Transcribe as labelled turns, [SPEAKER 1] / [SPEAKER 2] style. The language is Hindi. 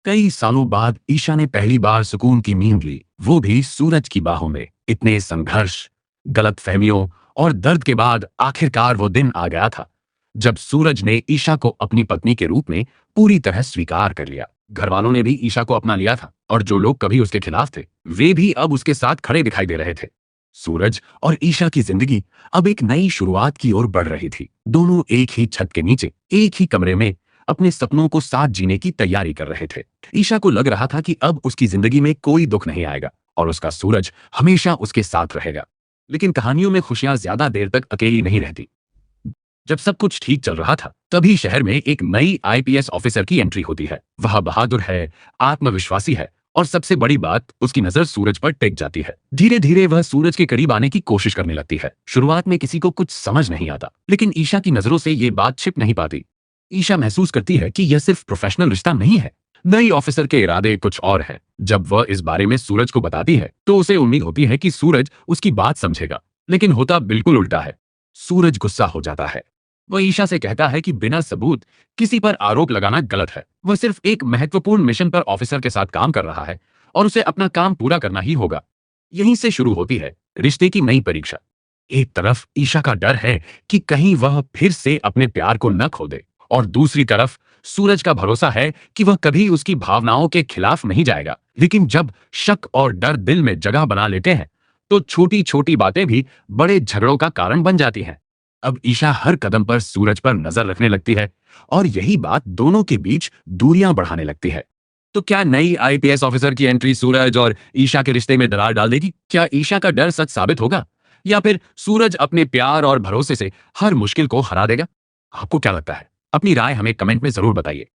[SPEAKER 1] कई सालों बाद ईशा ने पहली बार सुकून की नींद ली, वो भी सूरज की बाहों में। इतने संघर्ष, गलतफहमियों और दर्द के बाद आखिरकार वो दिन आ गया था जब सूरज ने ईशा को अपनी पत्नी के रूप में पूरी तरह स्वीकार कर लिया। घर वालों ने भी ईशा को अपना लिया था और जो लोग कभी उसके खिलाफ थे वे भी अब उसके साथ खड़े दिखाई दे रहे थे। सूरज और ईशा की जिंदगी अब एक नई शुरुआत की ओर बढ़ रही थी। दोनों एक ही छत के नीचे, एक ही कमरे में अपने सपनों को साथ जीने की तैयारी कर रहे थे। ईशा को लग रहा था कि अब उसकी जिंदगी में कोई दुख नहीं आएगा और उसका सूरज हमेशा उसके साथ रहेगा। लेकिन कहानियों में खुशियां ज्यादा देर तक अकेली नहीं रहती। जब सब कुछ ठीक चल रहा था तभी शहर में एक नई आईपीएस ऑफिसर की एंट्री होती है। वह बहादुर है, आत्मविश्वासी है और सबसे बड़ी बात, उसकी नजर सूरज पर टिक जाती है। धीरे धीरे वह सूरज के करीब आने की कोशिश करने लगती है। शुरुआत में किसी को कुछ समझ नहीं आता, लेकिन ईशा की नजरों से ये बात छिप नहीं पाती। ईशा महसूस करती है कि यह सिर्फ प्रोफेशनल रिश्ता नहीं है, नई ऑफिसर के इरादे कुछ और हैं। जब वह इस बारे में सूरज को बताती है तो उसे उम्मीद होती है कि सूरज उसकी बात समझेगा, लेकिन होता बिल्कुल उल्टा है। सूरज गुस्सा हो जाता है। वह ईशा से कहता है कि बिना सबूत किसी पर आरोप लगाना गलत है। वह सिर्फ एक महत्वपूर्ण मिशन पर ऑफिसर के साथ काम कर रहा है और उसे अपना काम पूरा करना ही होगा। यहीं से शुरू होती है रिश्ते की नई परीक्षा। एक तरफ ईशा का डर है कि कहीं वह फिर से अपने प्यार को न खो दे, और दूसरी तरफ सूरज का भरोसा है कि वह कभी उसकी भावनाओं के खिलाफ नहीं जाएगा। लेकिन जब शक और डर दिल में जगह बना लेते हैं तो छोटी छोटी बातें भी बड़े झगड़ों का कारण बन जाती हैं। अब ईशा हर कदम पर सूरज पर नजर रखने लगती है और यही बात दोनों के बीच दूरियां बढ़ाने लगती है। तो क्या नई आईपीएस ऑफिसर की एंट्री सूरज और ईशा के रिश्ते में दरार डाल देगी? क्या ईशा का डर सच साबित होगा या फिर सूरज अपने प्यार और भरोसे से हर मुश्किल को हरा देगा? आपको क्या लगता है? अपनी राय हमें कमेंट में जरूर बताइए।